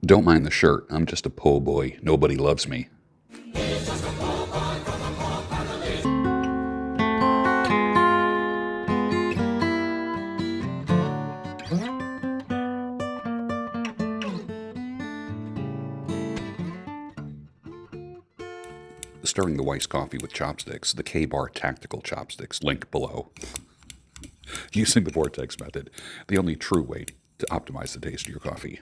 Don't mind the shirt. I'm just a po' boy. Nobody loves me. Stirring the Weiss Coffee with chopsticks, the K-Bar Tactical Chopsticks, link below. Using the Vortex method, the only true way to optimize the taste of your coffee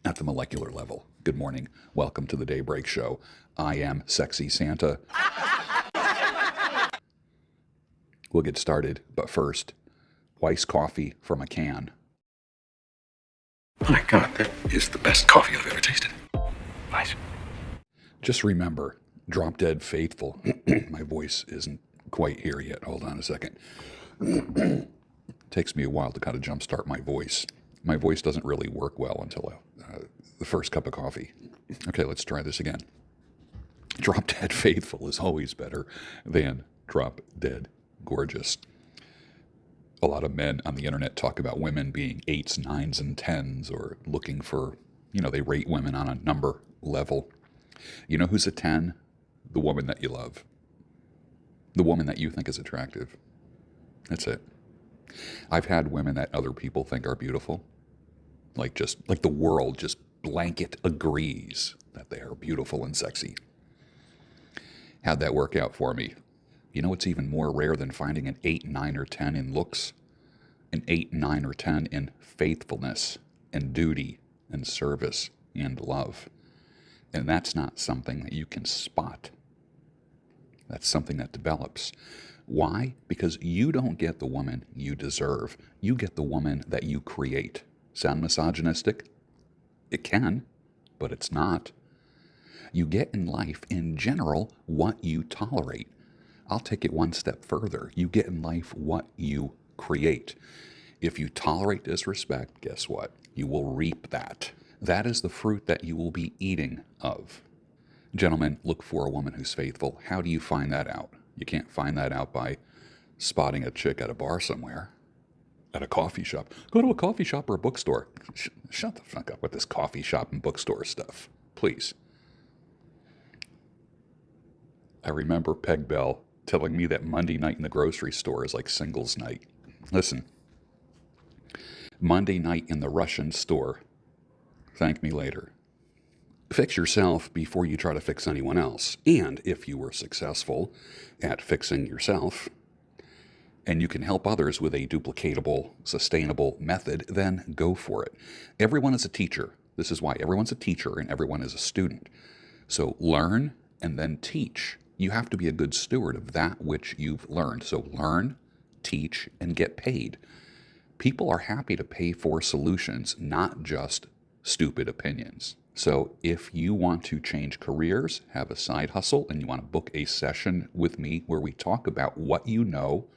at the molecular level. Good morning. Welcome to the Daybreak Show. I am Sexy Santa. We'll get started, but first, Weiss Coffee from a can. My God, that is the best coffee I've ever tasted. Nice. Just remember, drop dead faithful. My voice isn't quite here yet. Hold on a second. Takes me a while to kind of jumpstart my voice. My voice doesn't really work well until the first cup of coffee. Okay, let's try this again. Drop dead faithful is always better than drop dead gorgeous. A lot of men on the internet talk about women being 8s, 9s, and 10s, or looking for, they rate women on a number level. You know who's a 10? The woman that you love. The woman that you think is attractive. That's it. I've had women that other people think are beautiful. Like the world just blanket agrees that they are beautiful and sexy. How'd that work out for me? You know what's even more rare than finding an 8, 9, or 10 in looks? An 8, 9, or 10 in faithfulness and duty and service and love. And that's not something that you can spot. That's something that develops. Why? Because you don't get the woman you deserve. You get the woman that you create. Sound misogynistic? It can, but it's not. You get in life, in general, what you tolerate. I'll take it one step further. You get in life what you create. If you tolerate disrespect, guess what? You will reap that. That is the fruit that you will be eating of. Gentlemen, look for a woman who's faithful. How do you find that out? You can't find that out by spotting a chick at a bar somewhere, at a coffee shop. Go to a coffee shop or a bookstore. Shut the fuck up with this coffee shop and bookstore stuff, please. I remember Peg Bell telling me that Monday night in the grocery store is like singles night. Listen, Monday night in the Russian store. Thank me later. Fix yourself before you try to fix anyone else. And if you were successful at fixing yourself, and you can help others with a duplicatable, sustainable method, then go for it. Everyone is a teacher. This is why everyone's a teacher and everyone is a student. So learn and then teach. You have to be a good steward of that which you've learned. So learn, teach, and get paid. People are happy to pay for solutions, not just stupid opinions. So if you want to change careers, have a side hustle, and you want to book a session with me where we talk about what you know,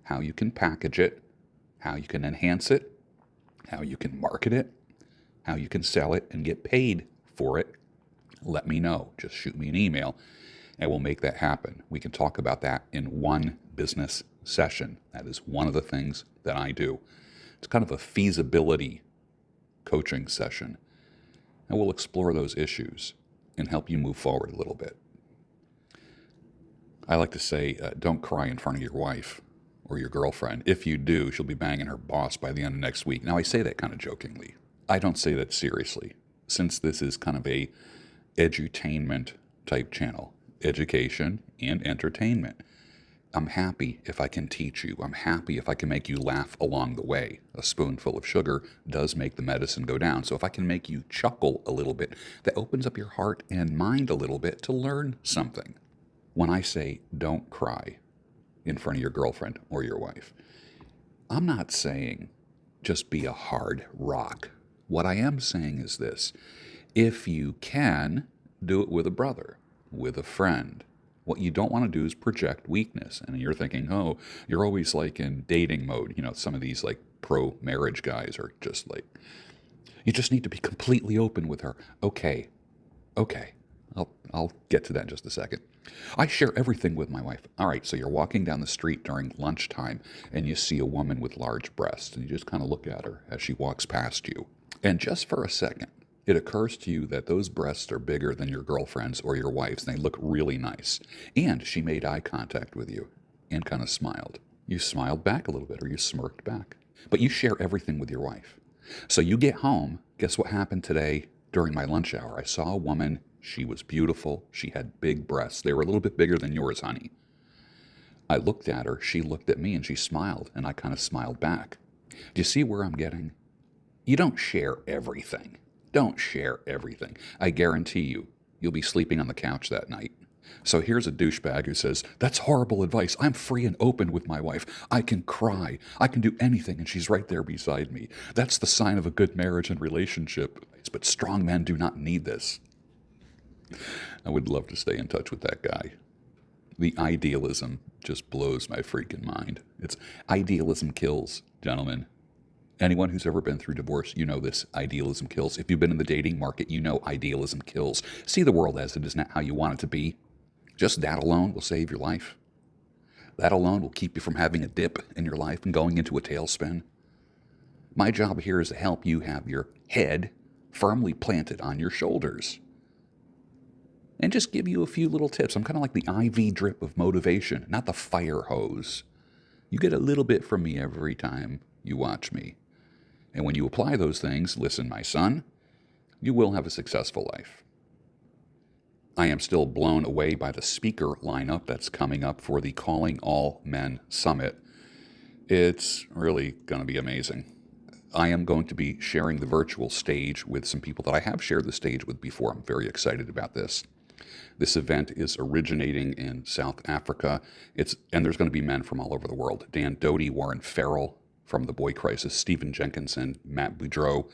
how you can package it, how you can enhance it, how you can market it, how you can sell it and get paid for it, let me know. Just shoot me an email and we'll make that happen. We can talk about that in one business session. That is one of the things that I do. It's kind of a feasibility coaching session. And we'll explore those issues and help you move forward a little bit. I like to say, don't cry in front of your wife or your girlfriend. If you do, she'll be banging her boss by the end of next week. Now, I say that kind of jokingly. I don't say that seriously, since this is kind of a edutainment type channel, education and entertainment. I'm happy if I can teach you. I'm happy if I can make you laugh along the way. A spoonful of sugar does make the medicine go down. So if I can make you chuckle a little bit, that opens up your heart and mind a little bit to learn something. When I say don't cry in front of your girlfriend or your wife, I'm not saying just be a hard rock. What I am saying is this: if you can, do it with a brother, with a friend. What you don't want to do is project weakness. And you're thinking, oh, you're always like in dating mode. Some of these like pro-marriage guys are just like, you just need to be completely open with her. Okay. I'll get to that in just a second. I share everything with my wife. All right, so you're walking down the street during lunchtime and you see a woman with large breasts and you just kind of look at her as she walks past you. And just for a second, it occurs to you that those breasts are bigger than your girlfriend's or your wife's, and they look really nice. And she made eye contact with you and kind of smiled. You smiled back a little bit, or you smirked back. But you share everything with your wife. So you get home. Guess what happened today during my lunch hour? I saw a woman. She was beautiful. She had big breasts. They were a little bit bigger than yours, honey. I looked at her. She looked at me, and she smiled, and I kind of smiled back. Do you see where I'm getting? You don't share everything. Don't share everything. I guarantee you, you'll be sleeping on the couch that night. So here's a douchebag who says, that's horrible advice. I'm free and open with my wife. I can cry. I can do anything, and she's right there beside me. That's the sign of a good marriage and relationship. But strong men do not need this. I would love to stay in touch with that guy. The idealism just blows my freaking mind. It's idealism kills, gentlemen. Anyone who's ever been through divorce, you know this. Idealism kills. If you've been in the dating market, you know idealism kills. See the world as it is, not how you want it to be. Just that alone will save your life. That alone will keep you from having a dip in your life and going into a tailspin. My job here is to help you have your head firmly planted on your shoulders. And just give you a few little tips. I'm kind of like the IV drip of motivation, not the fire hose. You get a little bit from me every time you watch me. And when you apply those things, listen, my son, you will have a successful life. I am still blown away by the speaker lineup that's coming up for the Calling All Men Summit. It's really going to be amazing. I am going to be sharing the virtual stage with some people that I have shared the stage with before. I'm very excited about this. This event is originating in South Africa. And there's going to be men from all over the world. Dan Doty, Warren Farrell from The Boy Crisis, Stephen Jenkinson, Matt Boudreau.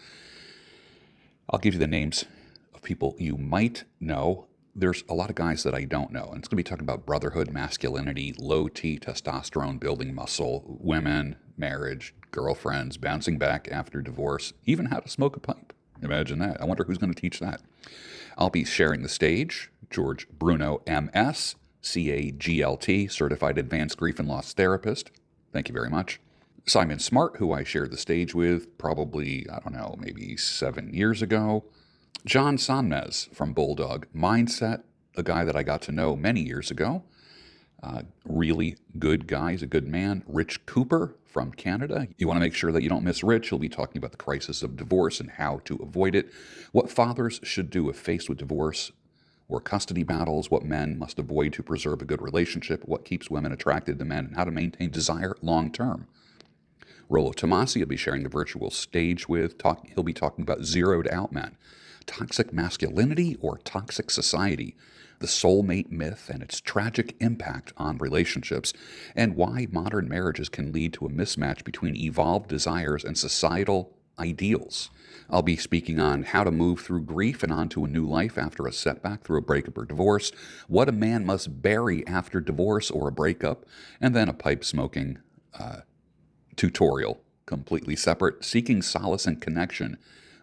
I'll give you the names of people you might know. There's a lot of guys that I don't know. And it's going to be talking about brotherhood, masculinity, low T, testosterone, building muscle, women, marriage, girlfriends, bouncing back after divorce, even how to smoke a pipe. Imagine that. I wonder who's going to teach that. I'll be sharing the stage. George Bruno, MS, CAGLT, Certified Advanced Grief and Loss Therapist. Thank you very much. Simon Smart, who I shared the stage with probably, maybe 7 years ago. John Sonmez from Bulldog Mindset, a guy that I got to know many years ago. Really good guy. He's a good man. Rich Cooper from Canada. You want to make sure that you don't miss Rich. He'll be talking about the crisis of divorce and how to avoid it, what fathers should do if faced with divorce or custody battles, what men must avoid to preserve a good relationship, what keeps women attracted to men, and how to maintain desire long term. Rollo Tomasi will be sharing the virtual stage with. He'll be talking about zeroed out men, toxic masculinity or toxic society, the soulmate myth and its tragic impact on relationships, and why modern marriages can lead to a mismatch between evolved desires and societal ideals. I'll be speaking on how to move through grief and onto a new life after a setback through a breakup or divorce, what a man must bury after divorce or a breakup, and then a pipe smoking tutorial, completely separate, seeking solace and connection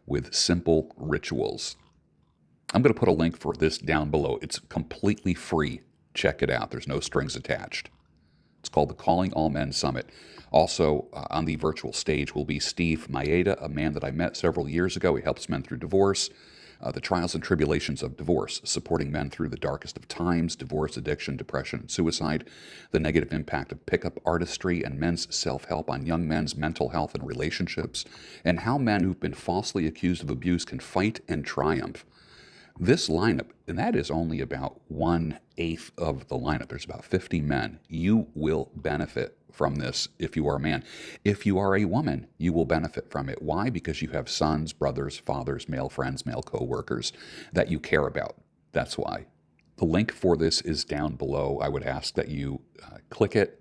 with simple rituals. I'm going to put a link for this down below. It's completely free. Check it out. There's no strings attached. It's called the Calling All Men Summit. Also, on the virtual stage will be Steve Maeda, a man that I met several years ago. He helps men through divorce, the trials and tribulations of divorce, supporting men through the darkest of times, divorce, addiction, depression, and suicide, the negative impact of pickup artistry and men's self-help on young men's mental health and relationships, and how men who've been falsely accused of abuse can fight and triumph. This lineup, and that is only about 1/8 of the lineup. There's about 50 men. You will benefit from this if you are a man. If you are a woman, you will benefit from it. Why? Because you have sons, brothers, fathers, male friends, male co-workers that you care about. That's why. The link for this is down below. I would ask that you click it,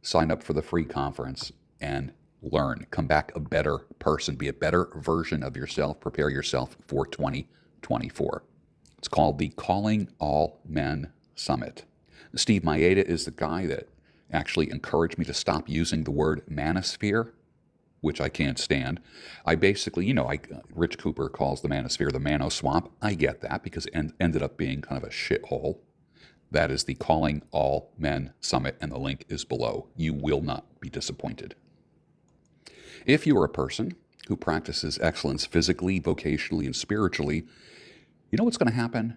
sign up for the free conference, and learn. Come back a better person. Be a better version of yourself. Prepare yourself for 2024. It's called the Calling All Men Summit. Steve Maeda is the guy that actually encouraged me to stop using the word manosphere, which I can't stand. I basically, Rich Cooper calls the manosphere the mano swamp. I get that because it ended up being kind of a shithole. That is the Calling All Men Summit, and the link is below. You will not be disappointed. If you are a person who practices excellence physically, vocationally, and spiritually, you know what's going to happen?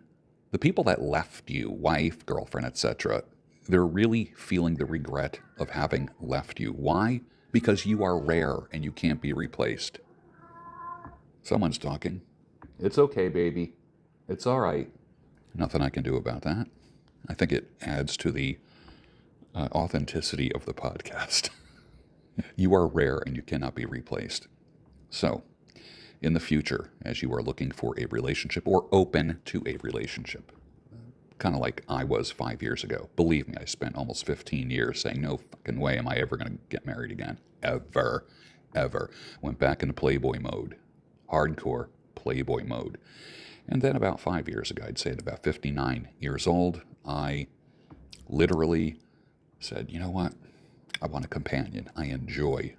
The people that left you, wife, girlfriend, etc., they're really feeling the regret of having left you. Why? Because you are rare and you can't be replaced. Someone's talking. It's okay, baby. It's all right. Nothing I can do about that. I think it adds to the authenticity of the podcast. You are rare and you cannot be replaced. So, in the future, as you are looking for a relationship or open to a relationship, kind of like I was 5 years ago. Believe me, I spent almost 15 years saying, no fucking way am I ever going to get married again. Ever. Went back into Playboy mode. Hardcore Playboy mode. And then about 5 years ago, I'd say at about 59 years old, I literally said, you know what? I want a companion. I enjoy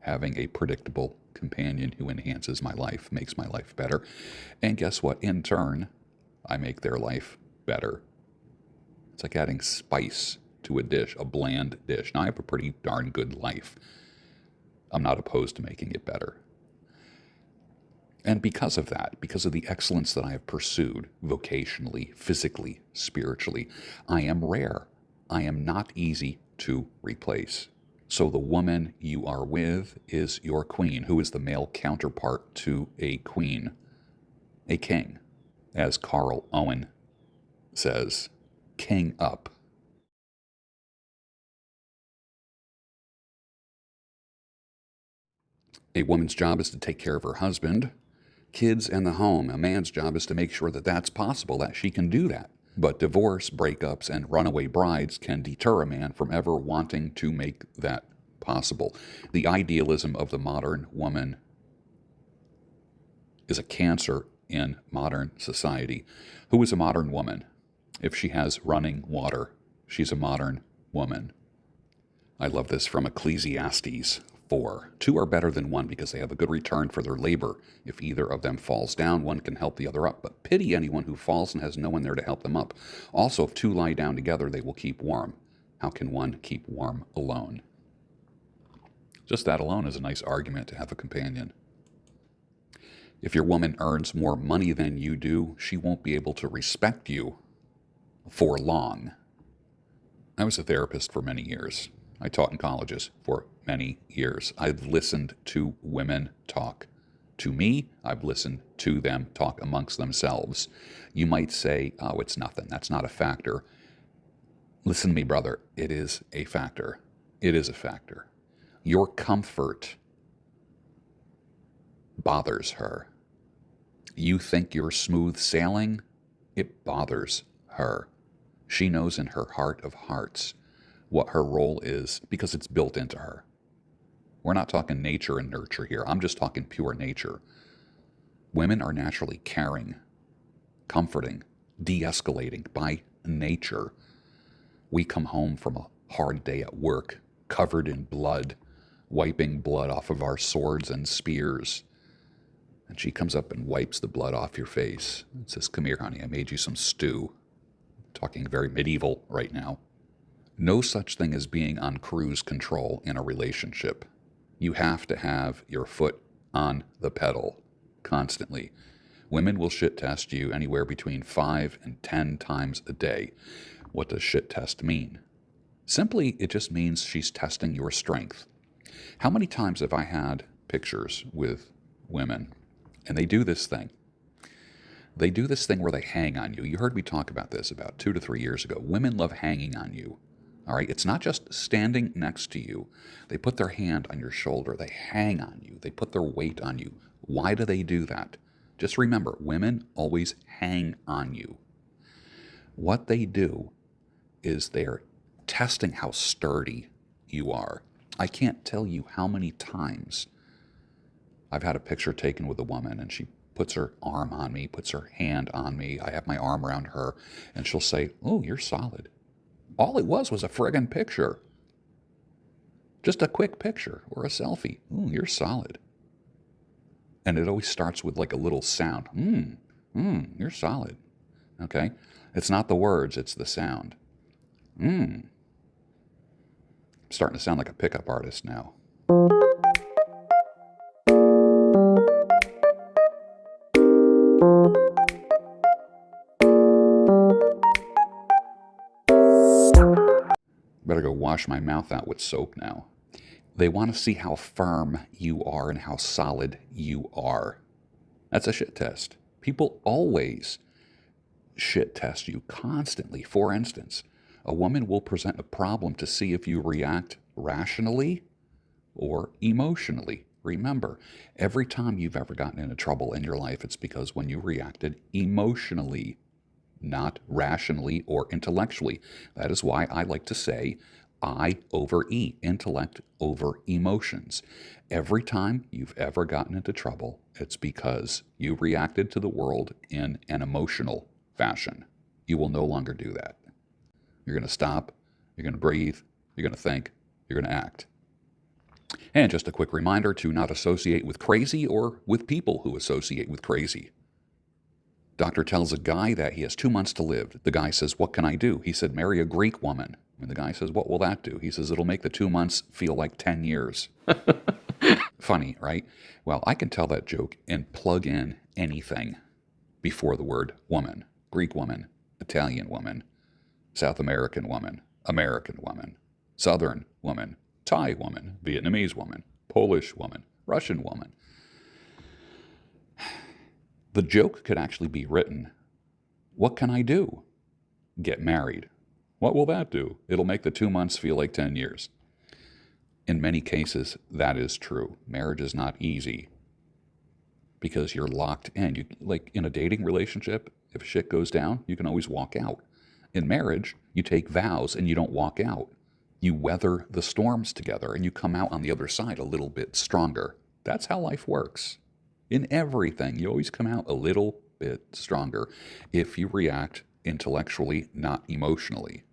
having a predictable companion who enhances my life, makes my life better. And guess what? In turn, I make their life better. It's like adding spice to a dish, a bland dish. Now, I have a pretty darn good life. I'm not opposed to making it better. And because of that, because of the excellence that I have pursued vocationally, physically, spiritually, I am rare. I am not easy to replace. So the woman you are with is your queen, who is the male counterpart to a queen, a king. As Carl Owen says, king up. A woman's job is to take care of her husband, kids, and the home. A man's job is to make sure that that's possible, that she can do that. But divorce, breakups, and runaway brides can deter a man from ever wanting to make that possible. The idealism of the modern woman is a cancer in modern society. Who is a modern woman? If she has running water, she's a modern woman. I love this from Ecclesiastes 4. Two are better than one because they have a good return for their labor. If either of them falls down, one can help the other up. But pity anyone who falls and has no one there to help them up. Also, if two lie down together, they will keep warm. How can one keep warm alone? Just that alone is a nice argument to have a companion. If your woman earns more money than you do, she won't be able to respect you for long. I was a therapist for many years. I taught in colleges for many years. I've listened to women talk to me. I've listened to them talk amongst themselves. You might say, oh, it's nothing. That's not a factor. Listen to me, brother. It is a factor. It is a factor. Your comfort bothers her. You think you're smooth sailing? It bothers her. She knows in her heart of hearts what her role is because it's built into her. We're not talking nature and nurture here. I'm just talking pure nature. Women are naturally caring, comforting, de-escalating by nature. We come home from a hard day at work, covered in blood, wiping blood off of our swords and spears. And she comes up and wipes the blood off your face and says, come here, honey, I made you some stew. Talking very medieval right now. No such thing as being on cruise control in a relationship. You have to have your foot on the pedal constantly. Women will shit test you anywhere between 5 and 10 times a day. What does shit test mean? Simply, it just means she's testing your strength. How many times have I had pictures with women, and they do this thing? They do this thing where they hang on you. You heard me talk about this about 2 to 3 years ago. Women love hanging on you. All right, it's not just standing next to you. They put their hand on your shoulder. They hang on you. They put their weight on you. Why do they do that? Just remember, women always hang on you. What they do is they're testing how sturdy you are. I can't tell you how many times I've had a picture taken with a woman and she puts her arm on me, puts her hand on me. I have my arm around her and she'll say, oh, you're solid. All it was a friggin' picture. Just a quick picture or a selfie. Ooh, you're solid. And it always starts with like a little sound. You're solid. Okay? It's not the words, it's the sound. I'm starting to sound like a pickup artist now. Better go wash my mouth out with soap now. They want to see how firm you are and how solid you are. That's a shit test. People always shit test you constantly. For instance, a woman will present a problem to see if you react rationally or emotionally. Remember, every time you've ever gotten into trouble in your life, it's because when you reacted emotionally, not rationally or intellectually. That is why I like to say I over E, intellect over emotions. Every time you've ever gotten into trouble, it's because you reacted to the world in an emotional fashion. You will no longer do that. You're going to stop, you're going to breathe, you're going to think, you're going to act. And just a quick reminder to not associate with crazy or with people who associate with crazy. Doctor tells a guy that he has 2 months to live. The guy says, "What can I do?" He said, "Marry a Greek woman." And the guy says, "What will that do?" He says, "It'll make the 2 months feel like 10 years. Funny, right? Well, I can tell that joke and plug in anything before the word woman. Greek woman, Italian woman, South American woman, Southern woman, Thai woman, Vietnamese woman, Polish woman, Russian woman. The joke could actually be written, "What can I do?" "Get married." "What will that do?" "It'll make the 2 months feel like 10 years. In many cases, that is true. Marriage is not easy because you're locked in. Like in a dating relationship, if shit goes down, you can always walk out. In marriage, you take vows and you don't walk out. You weather the storms together and you come out on the other side a little bit stronger. That's how life works. In everything, you always come out a little bit stronger if you react intellectually, not emotionally.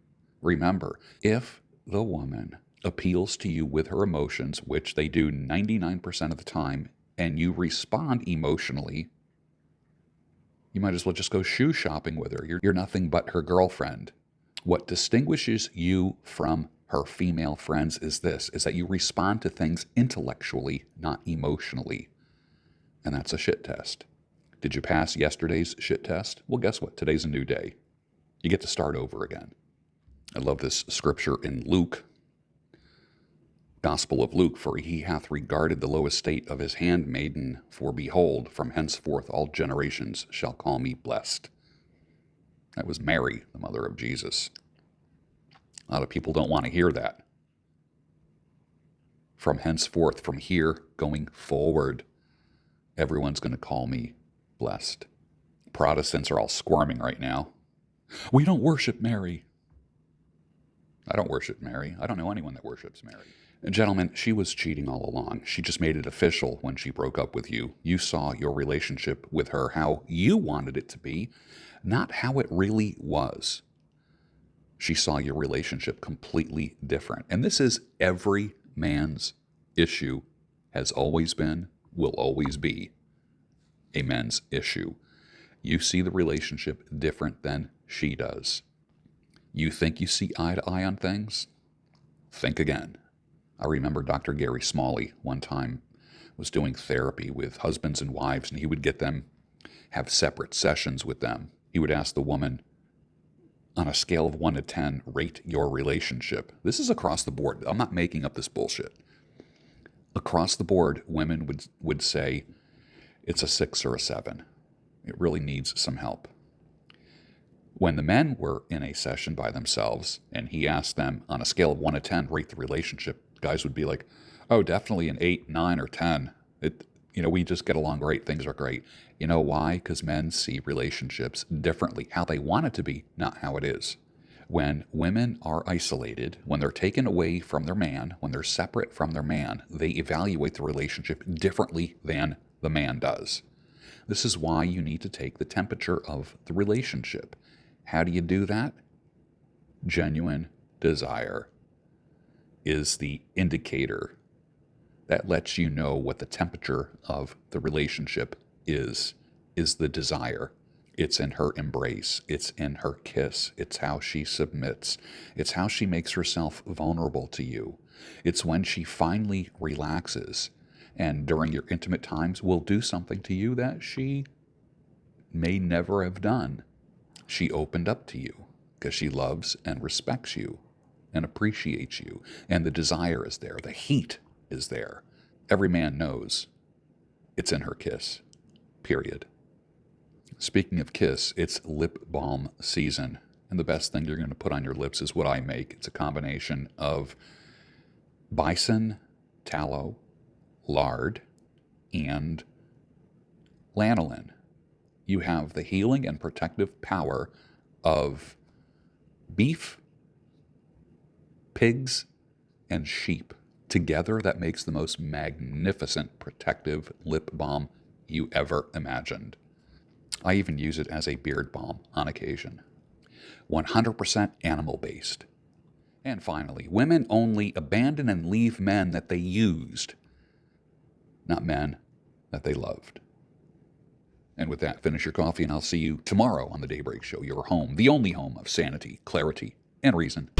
Remember, if the woman appeals to you with her emotions, which they do 99% of the time, and you respond emotionally, you might as well just go shoe shopping with her. You're nothing but her girlfriend. What distinguishes you from her female friends is this, is that you respond to things intellectually, not emotionally. And that's a shit test. Did you pass yesterday's shit test? Well, guess what? Today's a new day. You get to start over again. I love this scripture in Luke, Gospel of Luke, "For he hath regarded the low estate of his handmaiden, for behold, from henceforth all generations shall call me blessed." That was Mary, the mother of Jesus. A lot of people don't want to hear that. From henceforth, from here going forward, everyone's going to call me blessed. Protestants are all squirming right now. "We don't worship Mary." I don't worship Mary. I don't know anyone that worships Mary. And gentlemen, she was cheating all along. She just made it official when she broke up with you. You saw your relationship with her how you wanted it to be, not how it really was. She saw your relationship completely different. And this is every man's issue, has always been, will always be a men's issue. You see the relationship different than she does. You think you see eye to eye on things? Think again. I remember Dr. Gary Smalley one time was doing therapy with husbands and wives, and he would get them, have separate sessions with them. He would ask the woman, on a scale of 1 to 10, rate your relationship. This is across the board. I'm not making up this bullshit. Across the board, women would say it's a 6 or a 7. It really needs some help. When the men were in a session by themselves and he asked them on a scale of 1 to 10, rate the relationship, guys would be like, "Oh, definitely an 8, 9, or 10. We just get along great. Things are great." You know why? Because men see relationships differently, how they want it to be, not how it is. When women are isolated, when they're taken away from their man, when they're separate from their man, they evaluate the relationship differently than the man does. This is why you need to take the temperature of the relationship. How do you do that? Genuine desire is the indicator that lets you know what the temperature of the relationship is the desire. It's in her embrace. It's in her kiss. It's how she submits. It's how she makes herself vulnerable to you. It's when she finally relaxes and during your intimate times will do something to you that she may never have done. She opened up to you because she loves and respects you and appreciates you. And the desire is there. The heat is there. Every man knows it's in her kiss, period. Speaking of kiss, it's lip balm season. And the best thing you're going to put on your lips is what I make. It's a combination of bison, tallow, lard, and lanolin. You have the healing and protective power of beef, pigs, and sheep. Together, that makes the most magnificent protective lip balm you ever imagined. I even use it as a beard balm on occasion. 100% animal-based. And finally, women only abandon and leave men that they used, not men that they loved. And with that, finish your coffee, and I'll see you tomorrow on the Daybreak Show, your home, the only home of sanity, clarity, and reason.